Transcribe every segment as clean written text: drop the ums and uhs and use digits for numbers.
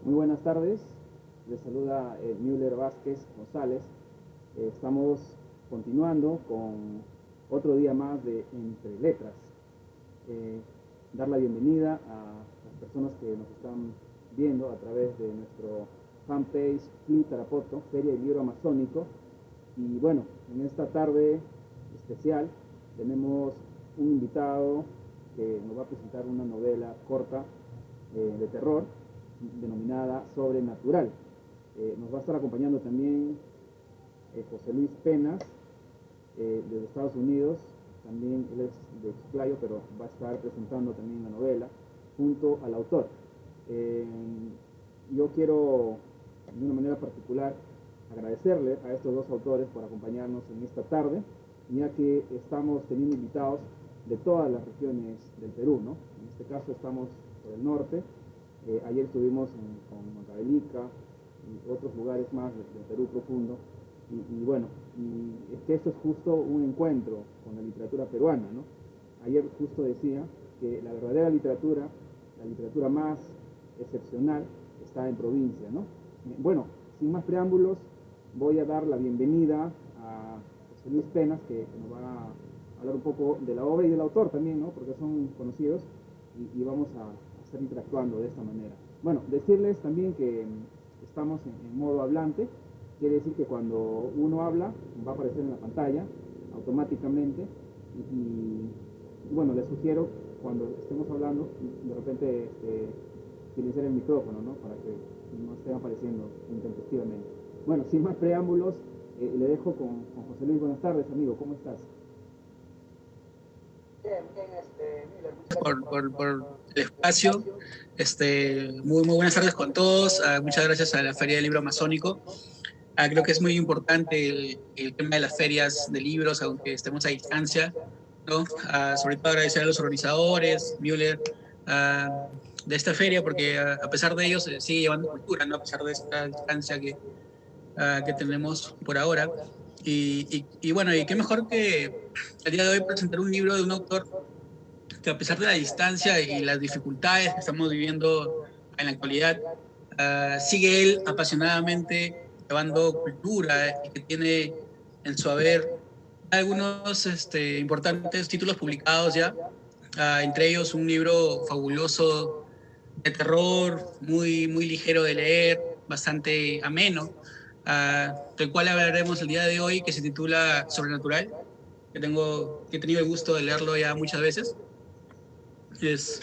Muy buenas tardes, les saluda Müller Vázquez González. Estamos continuando con otro día más de Entre Letras. Dar la bienvenida a las personas que nos están viendo a través de nuestro fanpage FLI Tarapoto, Feria del Libro Amazónico. Y bueno, en esta tarde especial tenemos un invitado que nos va a presentar una novela corta de terror denominada Sobrenatural. Nos va a estar acompañando también José Luis Penas, de Estados Unidos. También él es de Chiclayo, pero va a estar presentando también la novela junto al autor. Yo quiero, de una manera particular, agradecerle a estos dos autores por acompañarnos en esta tarde, ya que estamos teniendo invitados de todas las regiones del Perú, ¿no? En este caso estamos por el norte. Ayer estuvimos con Huancavelica y otros lugares más del Perú profundo. Y bueno, y es que esto es justo un encuentro con la literatura peruana, ¿no? Ayer justo decía que la verdadera literatura, la literatura más excepcional, está en provincia, ¿no? Bueno, sin más preámbulos, voy a dar la bienvenida a José Luis Penas, que nos va a hablar un poco de la obra y del autor también, ¿no? Porque son conocidos y vamos a estar interactuando de esta manera. Bueno, decirles también que estamos en modo hablante. Quiere decir que cuando uno habla va a aparecer en la pantalla automáticamente y bueno, les sugiero cuando estemos hablando de repente utilizar el micrófono, ¿no? Para que no estén apareciendo intempestivamente. Bueno, sin más preámbulos, le dejo con José Luis. Buenas tardes, amigo, ¿cómo estás? Bien, Miller, muchas gracias por el espacio. Muy buenas tardes con todos. Muchas gracias a la Feria del Libro Amazónico. Creo que es muy importante el tema de las ferias de libros, aunque estemos a distancia, ¿no? Sobre todo agradecer a los organizadores, Müller, de esta feria, porque a pesar de ello se sigue llevando cultura, ¿no? A pesar de esta distancia que tenemos por ahora. Y bueno, y qué mejor que el día de hoy presentar un libro de un autor que a pesar de la distancia y las dificultades que estamos viviendo en la actualidad, sigue él apasionadamente llevando cultura y que tiene en su haber algunos importantes títulos publicados ya, entre ellos un libro fabuloso de terror, muy ligero de leer, bastante ameno, del cual hablaremos el día de hoy, que se titula Sobrenatural, que he tenido el gusto de leerlo ya muchas veces. Es,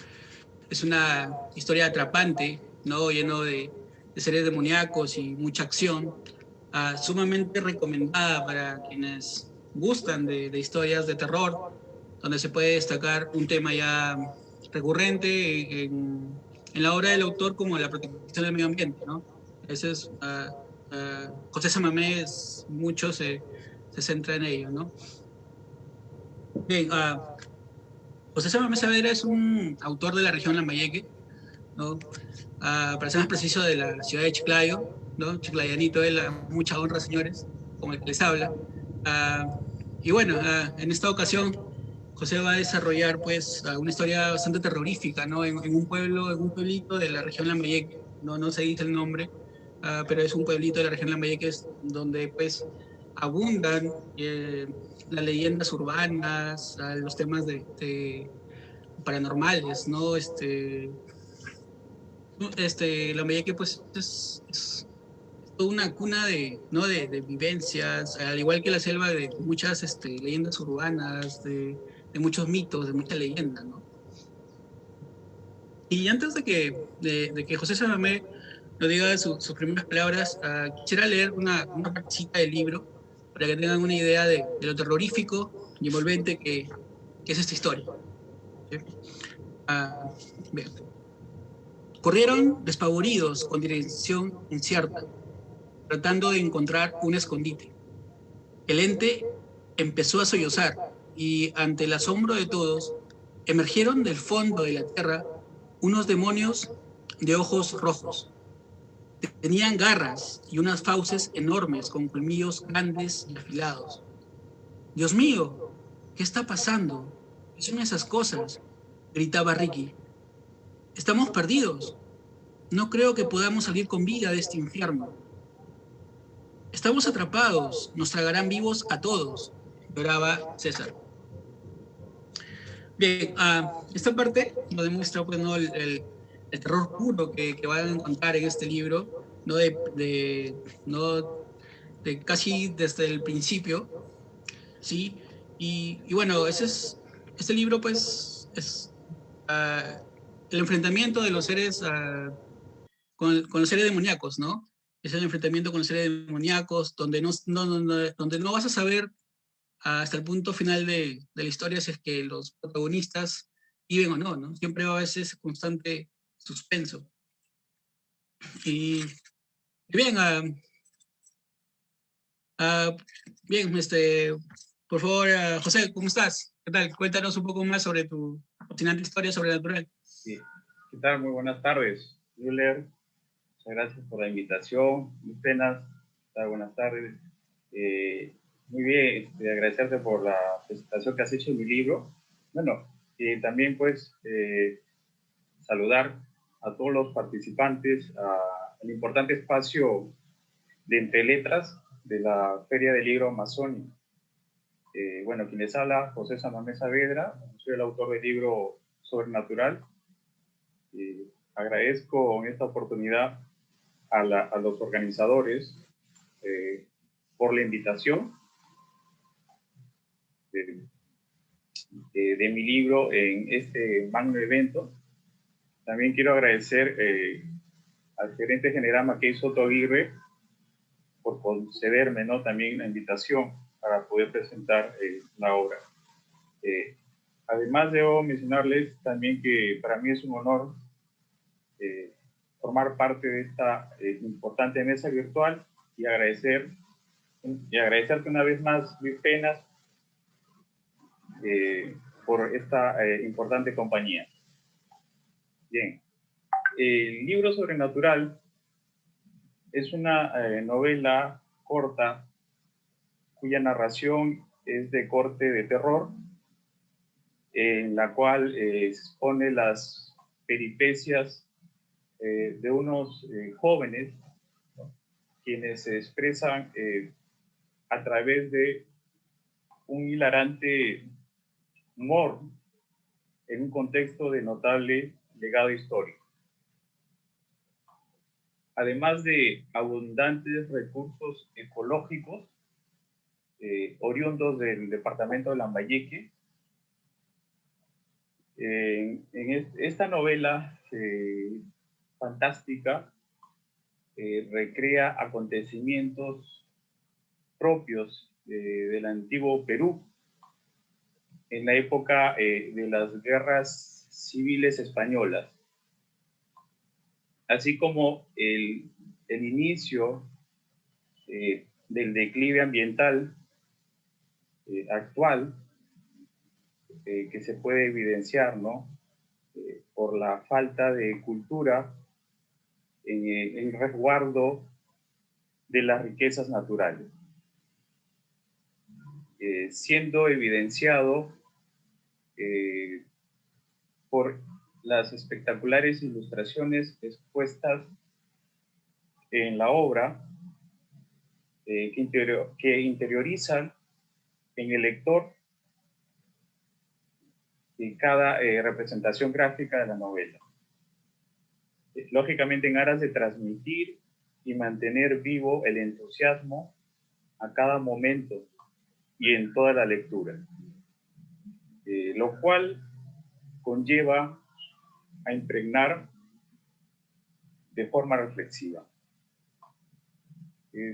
es una historia atrapante, ¿no? Lleno de seres demoníacos y mucha acción, sumamente recomendada para quienes gustan de historias de terror, donde se puede destacar un tema ya recurrente en la obra del autor como la protección del medio ambiente, ¿no? Ese es, José Samamés, mucho se centra en ello, ¿no? Bien, José Samamés Saavedra es un autor de la región Lambayeque, ¿no? Para ser más preciso, de la ciudad de Chiclayo, ¿no? Chiclayanito, él, mucha honra, señores, como el que les habla. Y bueno, en esta ocasión, José va a desarrollar, pues, una historia bastante terrorífica, ¿no? En un pueblo, en un pueblito de la región Lambayeque, no se dice el nombre, pero es un pueblito de la región Lambayeque donde, pues, abundan las leyendas urbanas, los temas de paranormales, ¿no? Lambayeque pues es toda una cuna ¿no? de vivencias, al igual que la selva, de muchas leyendas urbanas, de muchos mitos, de mucha leyenda, ¿no? Y antes de que José Samamé nos diga sus primeras palabras, quisiera leer una partecita del libro para que tengan una idea de lo terrorífico y envolvente que es esta historia. ¿Sí? Bien. Corrieron despavoridos con dirección incierta, tratando de encontrar un escondite. El ente empezó a sollozar y, ante el asombro de todos, emergieron del fondo de la tierra unos demonios de ojos rojos. Tenían garras y unas fauces enormes con colmillos grandes y afilados. «Dios mío, ¿qué está pasando? ¿Qué son esas cosas?», gritaba Ricky. «Estamos perdidos». no creo que podamos salir con vida de este infierno. Estamos atrapados, nos tragarán vivos a todos, lloraba César. Bien, esta parte lo demuestra pues, ¿no? el terror puro que van a encontrar en este libro, ¿no? ¿no? De casi desde el principio, ¿sí? Y bueno, este libro pues es el enfrentamiento de los seres con los seres demoníacos, ¿no? Es el enfrentamiento con los seres demoníacos donde donde no vas a saber hasta el punto final de la historia si es que los protagonistas viven o no, ¿no? Siempre va a haber ese constante suspenso. Y bien, bien, por favor, José, ¿cómo estás? ¿Qué tal? Cuéntanos un poco más sobre tu fascinante historia sobrenatural. Sí. ¿Qué tal? Muy buenas tardes, Müller. Muchas gracias por la invitación. Muy penas. Buenas tardes. Muy bien, agradecerte por la presentación que has hecho en mi libro. Bueno, también pues saludar a todos los participantes al importante espacio de Entre Letras de la Feria del Libro Masónico. Bueno, quien les habla, José Samamé Saavedra, soy el autor del libro Sobrenatural. Agradezco en esta oportunidad a los organizadores por la invitación de mi libro en este magno evento. También quiero agradecer al gerente general Mackey Soto Aguirre por concederme, ¿no? También la invitación para poder presentar la obra. Además, debo mencionarles también que para mí es un honor formar parte de esta importante mesa virtual y agradecerte una vez más, Luis Penas, por esta importante compañía. Bien, el libro Sobrenatural es una novela corta cuya narración es de corte de terror, en la cual expone las peripecias de unos jóvenes, ¿no? Quienes se expresan a través de un hilarante humor en un contexto de notable legado histórico. Además de abundantes recursos ecológicos oriundos del departamento de Lambayeque, esta novela fantástica recrea acontecimientos propios del antiguo Perú en la época de las guerras civiles españolas, así como el inicio del declive ambiental actual que se puede evidenciar, ¿no? Por la falta de cultura en resguardo de las riquezas naturales, siendo evidenciado por las espectaculares ilustraciones expuestas en la obra que interiorizan en el lector cada representación gráfica de la novela. Lógicamente en aras de transmitir y mantener vivo el entusiasmo a cada momento y en toda la lectura, lo cual conlleva a impregnar de forma reflexiva.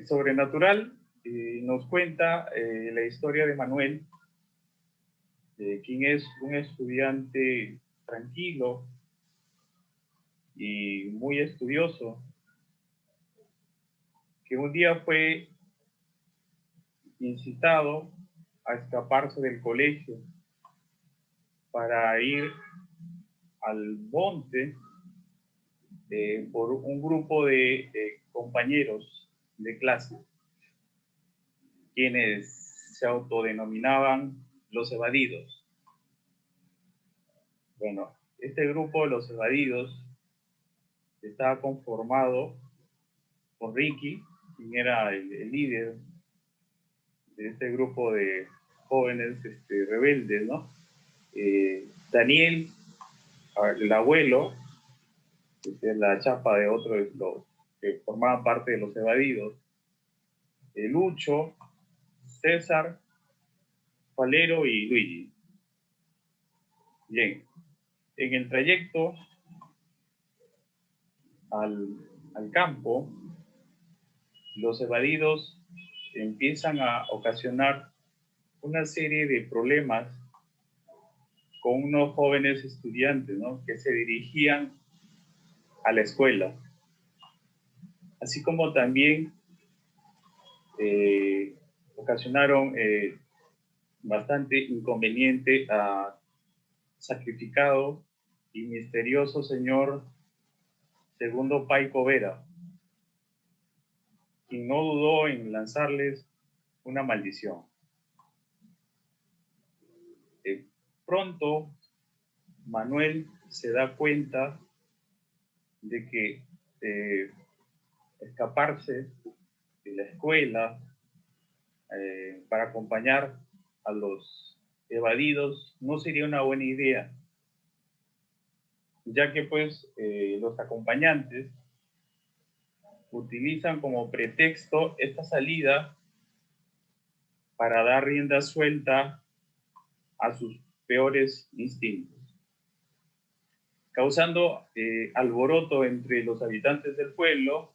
Sobrenatural nos cuenta la historia de Manuel, quien es un estudiante tranquilo y muy estudioso, que un día fue incitado a escaparse del colegio para ir al monte por un grupo de compañeros de clase, quienes se autodenominaban los evadidos. Bueno, este grupo, los evadidos, estaba conformado por Ricky, quien era el líder de este grupo de jóvenes rebeldes, ¿no? Daniel, el abuelo, que es la chapa de otro de los que formaban parte de los evadidos, Lucho, César, Valero y Luigi. Bien, en el trayecto al campo, los evadidos empiezan a ocasionar una serie de problemas con unos jóvenes estudiantes, ¿no?, que se dirigían a la escuela, así como también ocasionaron bastante inconveniente a sacrificado y misterioso señor Segundo Paico Vera, quien no dudó en lanzarles una maldición. Pronto, Manuel se da cuenta de que escaparse de la escuela para acompañar a los evadidos no sería una buena idea, ya que pues los acompañantes utilizan como pretexto esta salida para dar rienda suelta a sus peores instintos, causando alboroto entre los habitantes del pueblo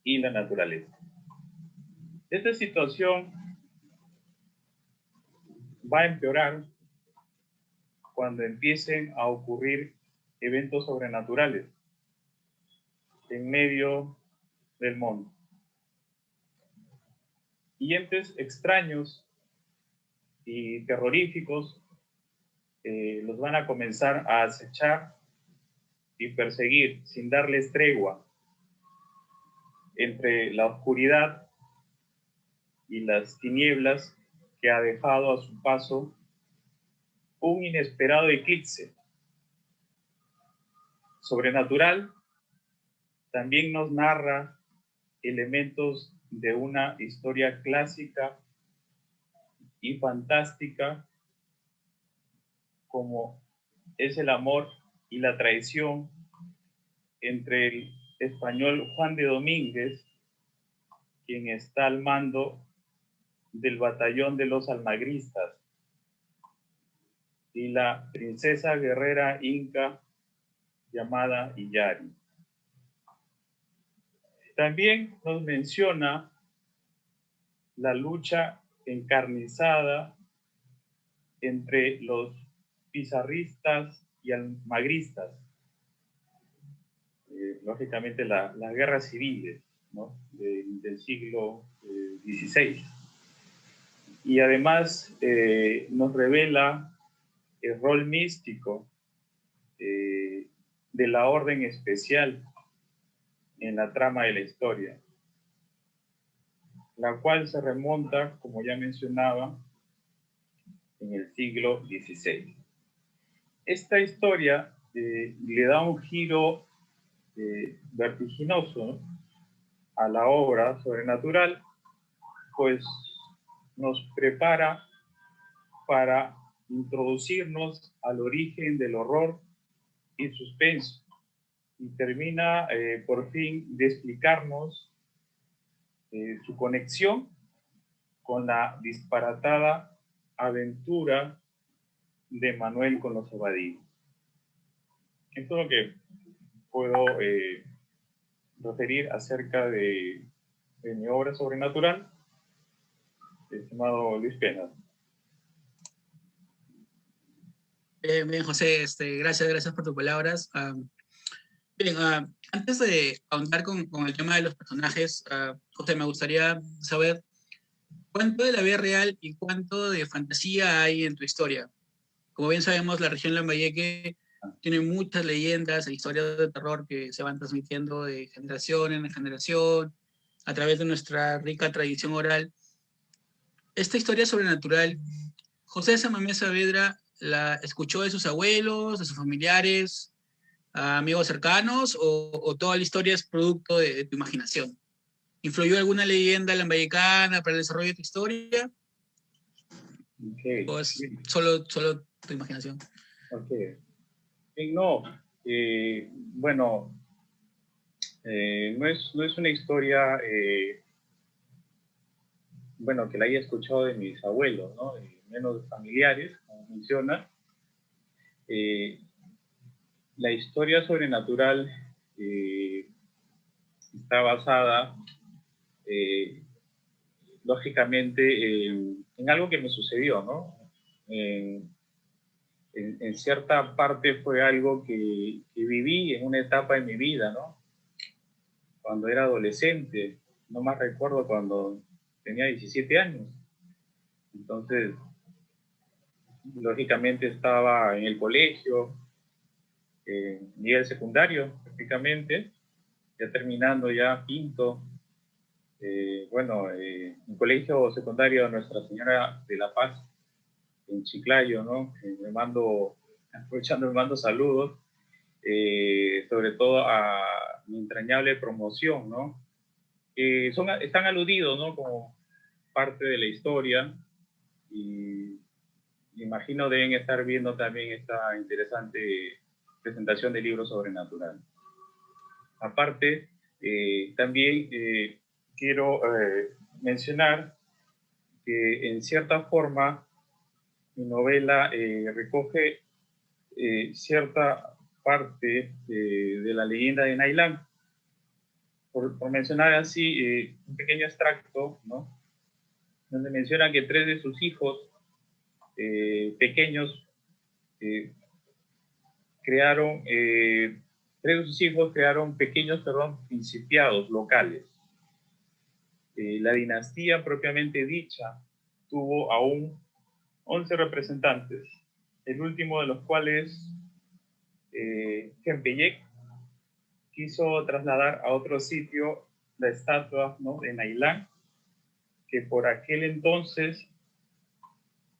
y la naturaleza. Esta situación va a empeorar cuando empiecen a ocurrir eventos sobrenaturales en medio del monte. Y entes extraños y terroríficos los van a comenzar a acechar y perseguir sin darles tregua entre la oscuridad y las tinieblas que ha dejado a su paso un inesperado eclipse sobrenatural. También nos narra elementos de una historia clásica y fantástica, como es el amor y la traición entre el español Juan de Domínguez, quien está al mando del batallón de los almagristas, y la princesa guerrera inca llamada Illari. También nos menciona la lucha encarnizada entre los pizarristas y almagristas, lógicamente las guerras civiles, ¿no?, del siglo XVI. Y además nos revela el rol místico de la orden especial en la trama de la historia, la cual se remonta, como ya mencionaba, en el siglo XVI. Esta historia le da un giro vertiginoso, ¿no?, a la obra sobrenatural, pues nos prepara para introducirnos al origen del horror y suspenso, y termina por fin de explicarnos su conexión con la disparatada aventura de Manuel con los evadidos. Esto es lo que puedo referir acerca de mi obra sobrenatural, estimado Luis Pena. Bien, José, gracias por tus palabras. Bien, antes de ahondar con el tema de los personajes, José, me gustaría saber cuánto de la vida real y cuánto de fantasía hay en tu historia. Como bien sabemos, la región Lambayeque tiene muchas leyendas e historias de terror que se van transmitiendo de generación en generación a través de nuestra rica tradición oral. Esta historia sobrenatural, José Samamé Saavedra la escuchó de sus abuelos, de sus familiares, a amigos cercanos o toda la historia es producto de tu imaginación? ¿Influyó alguna leyenda lambayecana para el desarrollo de tu historia? Okay. ¿O es solo tu imaginación? Ok. No, bueno, no es una historia, bueno, que la haya escuchado de mis abuelos, ¿no? Menos familiares, como menciona. La historia sobrenatural está basada, eh, lógicamente, en algo que me sucedió, ¿no? En cierta parte fue algo que viví en una etapa de mi vida, ¿no? Cuando era adolescente, no más recuerdo cuando tenía 17 años. Entonces, lógicamente estaba en el colegio, nivel secundario prácticamente, ya terminando ya quinto. Un colegio secundario Nuestra Señora de la Paz en Chiclayo, ¿no? Aprovechando, me mando saludos, sobre todo a mi entrañable promoción, ¿no? Están aludidos, ¿no? Como parte de la historia y imagino deben estar viendo también esta interesante presentación de libros sobrenatural. Aparte, también quiero mencionar que en cierta forma mi novela recoge cierta parte de la leyenda de Nailán. Por mencionar así un pequeño extracto, ¿no? Donde menciona que tres de sus hijos pequeños crearon, tres de sus hijos crearon pequeños, principiados locales. La dinastía propiamente dicha tuvo aún 11 representantes, el último de los cuales, Kempeyek, quiso trasladar a otro sitio la estatua, ¿no?, de Nailán, que por aquel entonces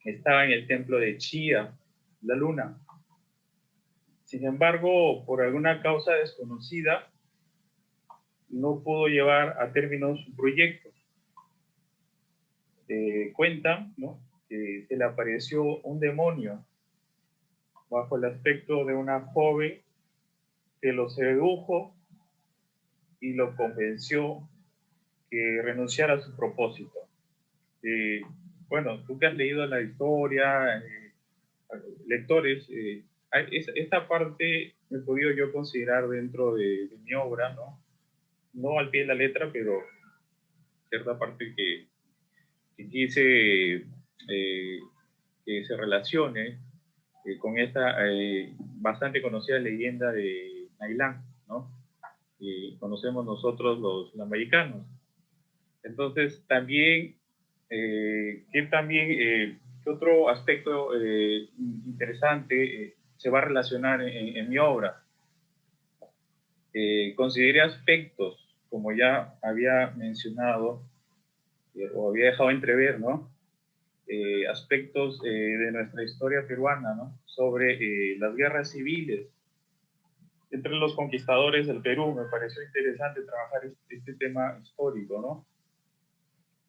estaba en el templo de Chía, la luna. Sin embargo, por alguna causa desconocida, no pudo llevar a término su proyecto. Cuentan, ¿no?, que se le apareció un demonio bajo el aspecto de una joven que lo sedujo y lo convenció que renunciara a su propósito. Bueno, tú que has leído la historia, lectores, esta parte me he podido yo considerar dentro de mi obra, ¿no? No al pie de la letra, pero cierta parte que quise que se relacione con esta bastante conocida leyenda de Nailán, ¿no? Que conocemos nosotros los lambayecanos. Entonces, también, ¿qué otro aspecto interesante se va a relacionar en mi obra? Consideré aspectos, como ya había mencionado, o había dejado entrever, ¿no? Aspectos de nuestra historia peruana, ¿no? Sobre las guerras civiles entre los conquistadores del Perú. Me pareció interesante trabajar este tema histórico, ¿no?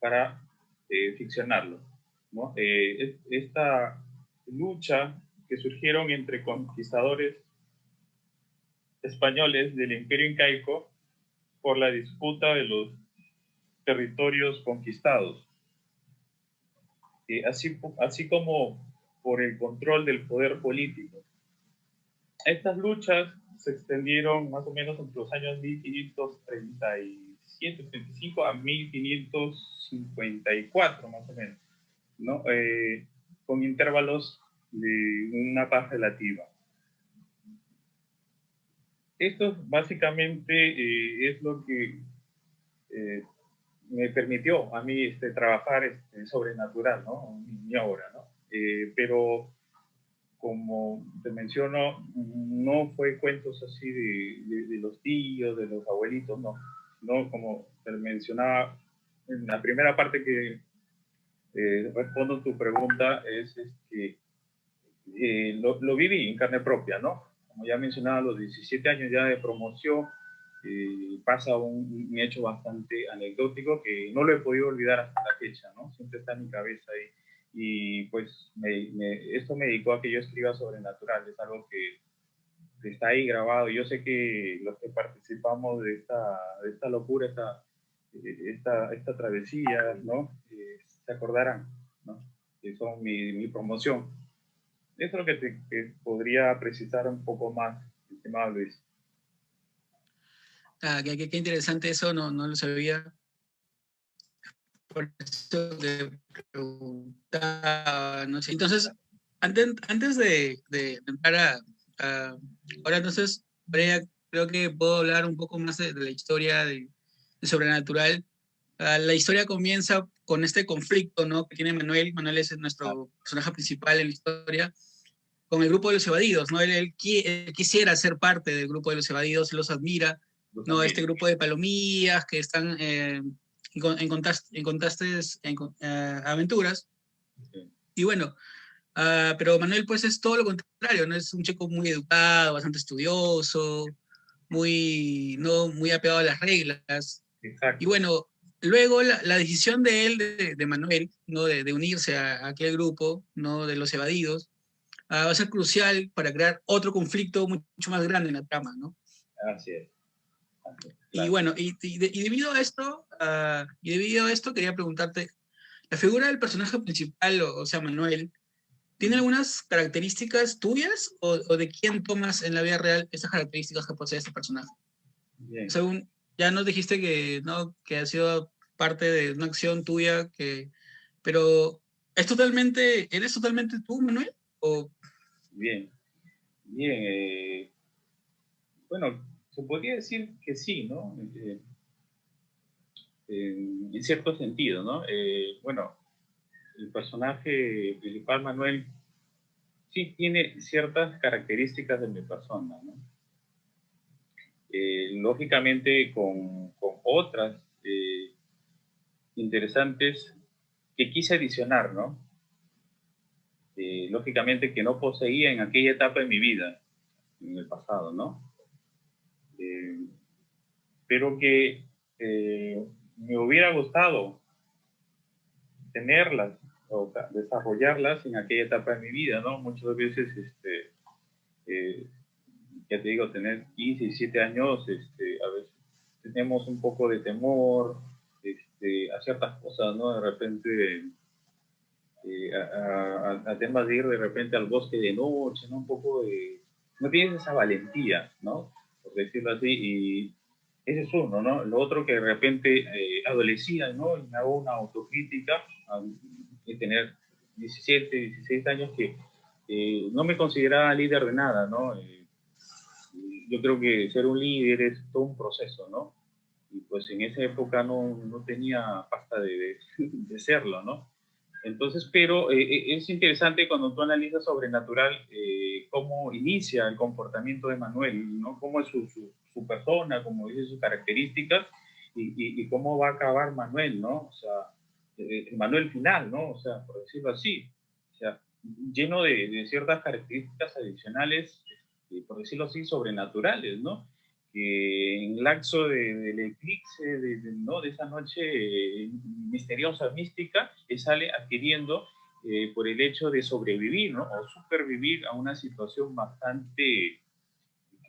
Para ficcionarlo, ¿no? Esta lucha que surgieron entre conquistadores españoles del Imperio Incaico por la disputa de los territorios conquistados, así como por el control del poder político. Estas luchas se extendieron más o menos entre los años 1537-35 a 1554, más o menos, ¿no? Con intervalos de una paz relativa. Esto básicamente es lo que me permitió a mí trabajar sobrenatural, ¿no? Mi obra, ¿no? Pero como te menciono, no fue cuentos así de los tíos, de los abuelitos, no. No, como te mencionaba en la primera parte que respondo tu pregunta, es que lo viví en carne propia, ¿no? como ya mencionaba, a los 17 años ya de promoción, pasa un hecho bastante anecdótico que no lo he podido olvidar hasta la fecha, ¿no? Siempre está en mi cabeza y pues esto me dedicó a que yo escriba sobrenatural, es algo que está ahí grabado. Yo sé que los que participamos de esta locura, esta travesía, ¿no? Se acordarán, ¿no? Que son mi promoción. Eso es lo que podría precisar un poco más, estimado Luis. Qué interesante eso, no lo sabía. Por eso te preguntaba, no sé. Entonces, antes de entrar ahora entonces, creo que puedo hablar un poco más de la historia de Sobrenatural. La historia comienza con este conflicto, ¿no? Que tiene Manuel. Manuel es nuestro personaje principal en la historia, con el grupo de los evadidos, ¿no? Él quisiera ser parte del grupo de los evadidos, los admira, ¿no? Este grupo de palomillas que están en constantes aventuras. Sí. Y bueno, pero Manuel pues es todo lo contrario, ¿no? Es un chico muy educado, bastante estudioso, muy apegado a las reglas. Exacto. Y bueno, luego la decisión de él, de Manuel, ¿no? De unirse a aquel grupo, ¿no? De los evadidos, va a ser crucial para crear otro conflicto mucho más grande en la trama, ¿no? Así es. Y Claro. bueno, debido a esto quería preguntarte, la figura del personaje principal, o sea, Manuel, ¿tiene algunas características tuyas o de quién tomas en la vida real esas características que posee este personaje? Bien. Según, ya nos dijiste que, ¿no? Que ha sido parte de una acción tuya, pero ¿eres totalmente tú, Manuel? ¿O Bien. Bien. Bueno, se podría decir que sí, ¿no? En cierto sentido, ¿no? Bueno, el personaje principal, Manuel, sí tiene ciertas características de mi persona, ¿no? Lógicamente con otras interesantes que quise adicionar, ¿no? Lógicamente que no poseía en aquella etapa de mi vida, en el pasado, ¿no? Pero que me hubiera gustado tenerlas o desarrollarlas en aquella etapa de mi vida, ¿no? Muchas veces, eh, ya te digo, tener 15, 17 años, a veces tenemos un poco de temor a ciertas cosas, ¿no? De repente, a temas de ir de repente al bosque de noche, ¿no? Un poco de... No tienes esa valentía, ¿no? Por decirlo así, y ese es uno, ¿no? Lo otro que de repente adolecía, ¿no? Y me hago una autocrítica de tener 17, 16 años que no me consideraba líder de nada, ¿no? Yo creo que ser un líder es todo un proceso, ¿no? Y pues en esa época no tenía pasta de serlo, ¿no? Entonces, pero es interesante cuando tú analizas Sobrenatural cómo inicia el comportamiento de Manuel, ¿no? Cómo es su persona, como dice, sus características y cómo va a acabar Manuel, ¿no? O sea, el Manuel final, ¿no? O sea, por decirlo así. O sea, lleno de ciertas características adicionales, por decirlo así, sobrenaturales, ¿no? Que en el lapso del eclipse, ¿no? De esa noche misteriosa, mística, que sale adquiriendo por el hecho de sobrevivir, ¿no? O supervivir a una situación bastante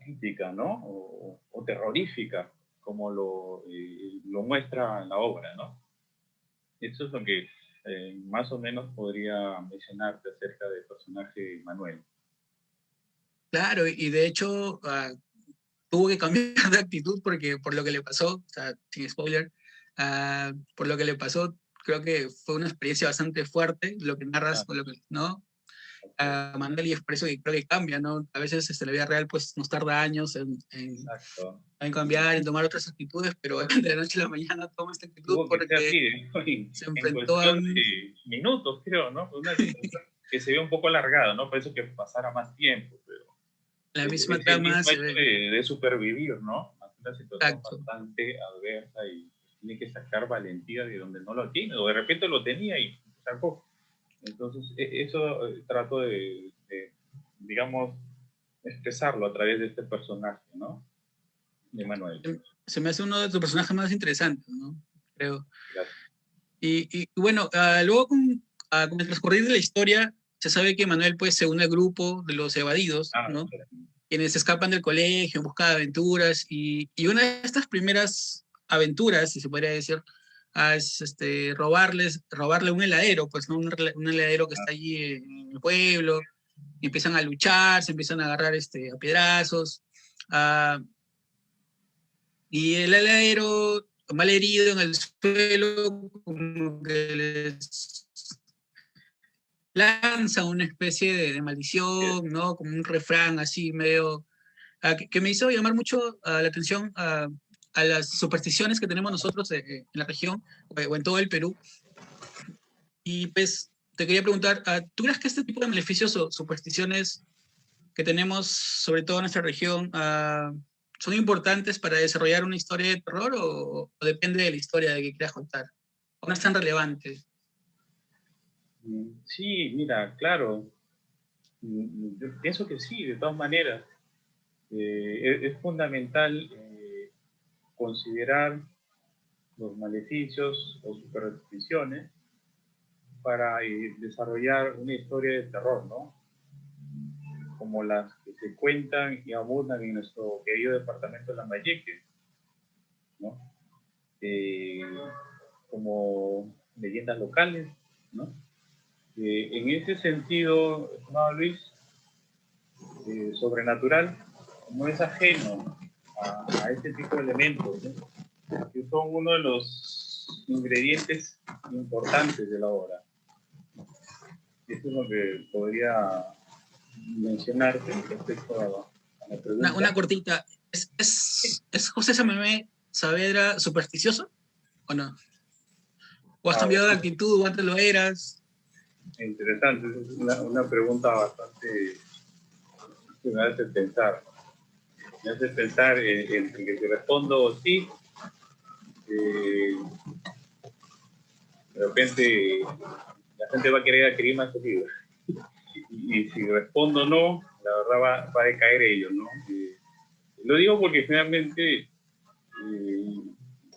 crítica, ¿no? O terrorífica, como lo muestra la obra, ¿no? Eso es lo que más o menos podría mencionarte acerca del personaje Manuel. claro, y de hecho tuvo que cambiar de actitud porque por lo que le pasó, o sea, sin spoiler, por lo que le pasó, creo que fue una experiencia bastante fuerte, lo que narras, con lo que, ¿no? Manuel, y es por eso que creo que cambia, ¿no? A veces la vida real pues nos tarda años Exacto. en cambiar, en tomar otras actitudes, pero de la noche a la mañana toma esta actitud Tuvo que ser porque así, ¿no? se En enfrentó a cuestión de minutos, creo, ¿no? Fue una situación que se ve un poco alargada, ¿no? Por eso que pasara más tiempo, pero la misma es el trama, mismo se hecho ve, de supervivir, ¿no? Ante una situación exacto. bastante adversa y tiene que sacar valentía de donde no lo tiene, o de repente lo tenía y sacó. Entonces, eso trato digamos, expresarlo a través de este personaje, ¿no? De Manuel. Se me hace uno de tus personajes más interesantes, ¿no? Creo. Gracias. Y bueno, luego con el transcurrir de la historia, se sabe que Manuel pues se une al grupo de los evadidos, ¿no? Quienes escapan del colegio en busca de aventuras, y una de estas primeras aventuras, si se podría decir, es robarle un heladero, pues, ¿no? Un heladero que está allí en el pueblo, y empiezan a luchar, se empiezan a agarrar a piedrazos, y el heladero, mal herido en el suelo, como que les lanza una especie de maldición, ¿no? Como un refrán así medio, que me hizo llamar mucho la atención a las supersticiones que tenemos nosotros en la región o en todo el Perú. Y pues te quería preguntar, ¿tú crees que este tipo de maleficios o supersticiones que tenemos, sobre todo en nuestra región, son importantes para desarrollar una historia de terror o depende de la historia de que quieras contar? ¿O no es tan relevante? Sí, mira, claro. Yo pienso que sí, de todas maneras. Es fundamental considerar los maleficios o supersticiones para desarrollar una historia de terror, ¿no? Como las que se cuentan y abundan en nuestro querido departamento de Lambayeque, ¿no? Como leyendas locales, ¿no? En ese sentido, estimado Luis, sobrenatural no es ajeno a este tipo de elementos, ¿no? Que son uno de los ingredientes importantes de la obra. Eso es lo que podría mencionarte respecto a la pregunta. Una cortita. ¿Es José Samamé Saavedra supersticioso o no? ¿O has cambiado de actitud o antes lo eras? Interesante, es una pregunta bastante que me hace pensar. Me hace pensar en que si respondo sí, de repente la gente va a querer adquirir más libros. Y si respondo no, la verdad va a decaer ello, ¿no? Lo digo porque finalmente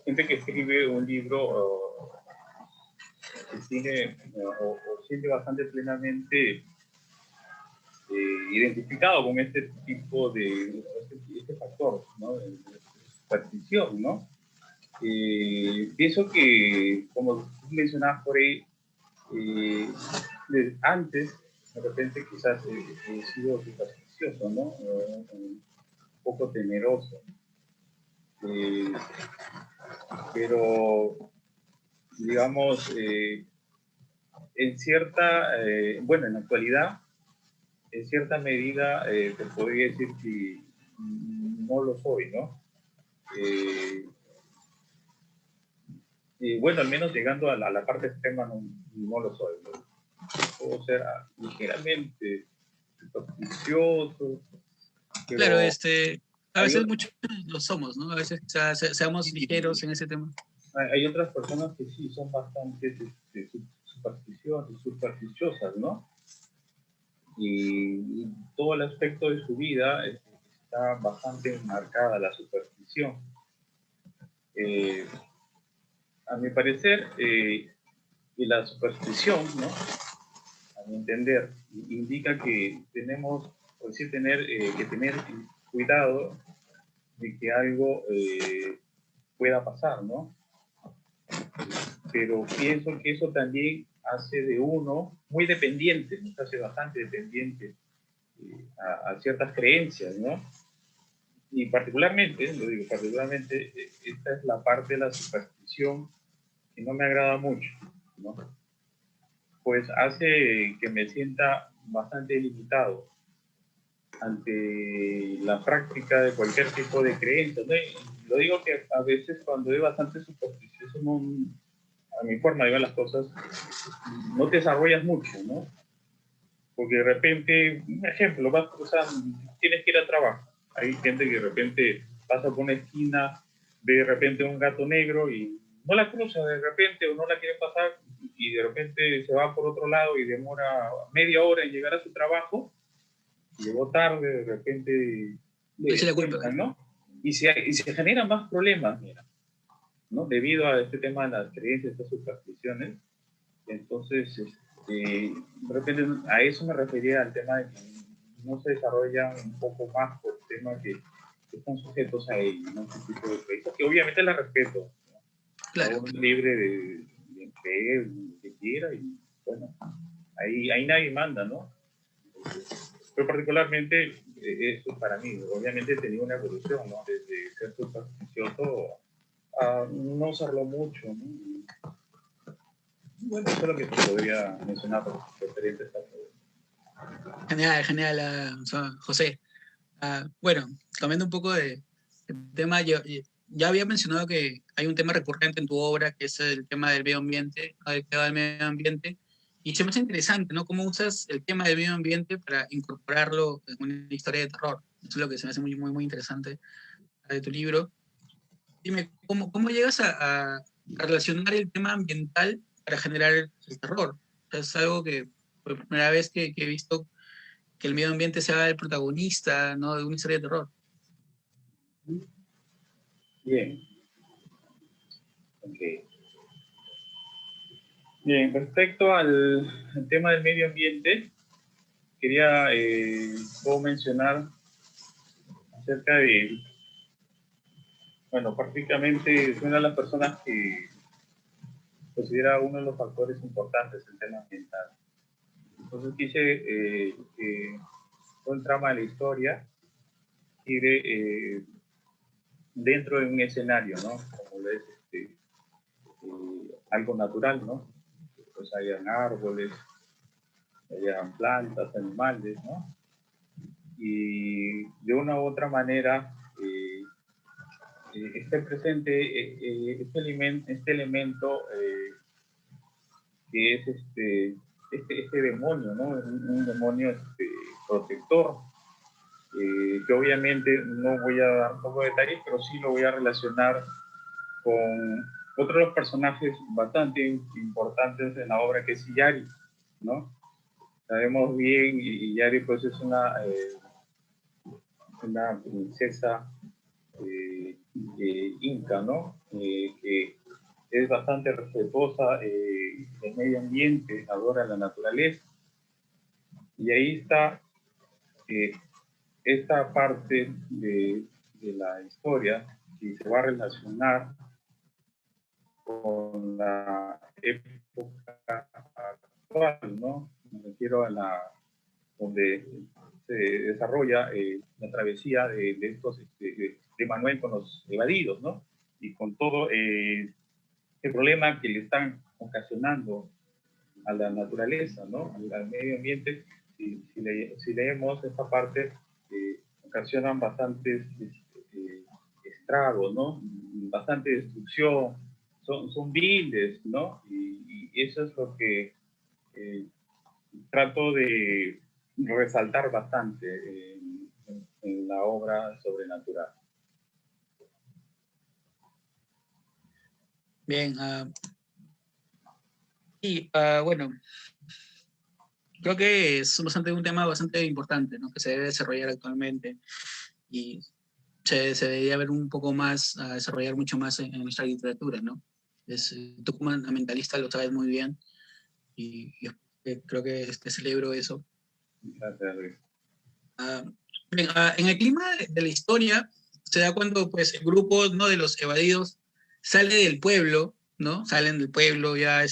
gente que escribe un libro se sigue o siente bastante plenamente identificado con este tipo de este factor, ¿no? De superstición, ¿no? Pienso que, como tú mencionabas por ahí, antes, de repente quizás he sido supersticioso, ¿no? Un poco temeroso. Pero, digamos, en cierta, bueno, en la actualidad, en cierta medida, te podría decir que no lo soy, ¿no? Y bueno, al menos llegando a la parte extrema no lo soy, ¿no? Puedo ser ligeramente supersticioso, pero claro, a veces muchos lo somos, ¿no? A veces seamos ligeros en ese tema. Hay otras personas que sí son bastante supersticiosas, ¿no? Y todo el aspecto de su vida está bastante marcada la superstición. A mi parecer, y la superstición, ¿no? A mi entender, indica que tenemos, por decir, que tener cuidado de que algo pueda pasar, ¿no? Pero pienso que eso también hace de uno muy dependiente, nos hace bastante dependiente a ciertas creencias, ¿no? Y particularmente, lo digo, particularmente, esta es la parte de la superstición que no me agrada mucho, ¿no? Pues hace que me sienta bastante limitado ante la práctica de cualquier tipo de creencia, ¿no? Y lo digo que a veces cuando es bastante supersticioso, a mi forma de ver las cosas, no te desarrollas mucho, ¿no? Porque de repente, un ejemplo, tienes que ir al trabajo. Hay gente que de repente pasa por una esquina, ve de repente un gato negro y no la cruza de repente o no la quiere pasar y de repente se va por otro lado y demora media hora en llegar a su trabajo llegó tarde, de repente le Eche la culpa. cuentan, ¿no? Y se generan más problemas, mira, ¿no? Debido a este tema de las creencias, estas supersticiones. Entonces, de repente a eso me refería, al tema de que no se desarrollan un poco más por temas que están sujetos a ello, ¿no? Este tipo de creencias, que obviamente la respeto, ¿no? Claro. Uno es libre de creer lo que quiera y bueno, ahí nadie manda, ¿no? Pero particularmente, eso para mí, obviamente he tenido una evolución, ¿no? Desde ser supersticioso a no usarlo mucho, ¿no? Bueno, eso es lo que te podría mencionar referente a esta pregunta. Genial, genial, José. Bueno, cambiando un poco de tema, yo ya había mencionado que hay un tema recurrente en tu obra, que es el tema del medio ambiente, ¿no? El tema del medio ambiente, y se me hace interesante, ¿no? Cómo usas el tema del medio ambiente para incorporarlo en una historia de terror. Eso es lo que se me hace muy, muy, muy interesante de tu libro. Dime, ¿cómo llegas a relacionar el tema ambiental para generar el terror? Es algo que por primera vez que he visto que el medio ambiente sea el protagonista, ¿no? De una historia de terror. Bien. Okay. Bien, respecto al tema del medio ambiente, quería puedo mencionar acerca de, bueno, prácticamente es una de las personas que considera uno de los factores importantes el tema ambiental. Entonces quise que todo el trama de la historia gire dentro de un escenario, ¿no? Como lo es algo natural, ¿no? Pues hayan árboles, hayan plantas, animales, ¿no? Y de una u otra manera esté presente este elemento que es este demonio, ¿no? Un demonio protector, que obviamente no voy a dar poco de detalles, pero sí lo voy a relacionar con otro de los personajes bastante importantes en la obra, que es Yari, ¿no? Sabemos bien, y Yari pues es una princesa inca, ¿no? Que es bastante respetuosa del medio ambiente, adora la naturaleza. Y ahí está esta parte de la historia que se va a relacionar con la época actual, ¿no? Me refiero a donde se desarrolla la travesía de estos, de Manuel con los evadidos, ¿no? Y con todo el problema que le están ocasionando a la naturaleza, ¿no? Al medio ambiente. Si leemos esta parte, ocasionan bastantes estragos, ¿no? Bastante destrucción, son viles, ¿no? Y eso es lo que trato de resaltar bastante en la obra sobrenatural. Bien, bueno, creo que es un tema bastante importante, ¿no? Que se debe desarrollar actualmente y se debería ver un poco más, desarrollar mucho más en nuestra literatura, ¿no? Tú como ambientalista lo sabes muy bien y creo que celebro eso. Gracias, Luis. Bien, en el clima de la historia se da cuando pues, el grupo, ¿no? De los evadidos sale del pueblo, ¿no? Salen del pueblo ya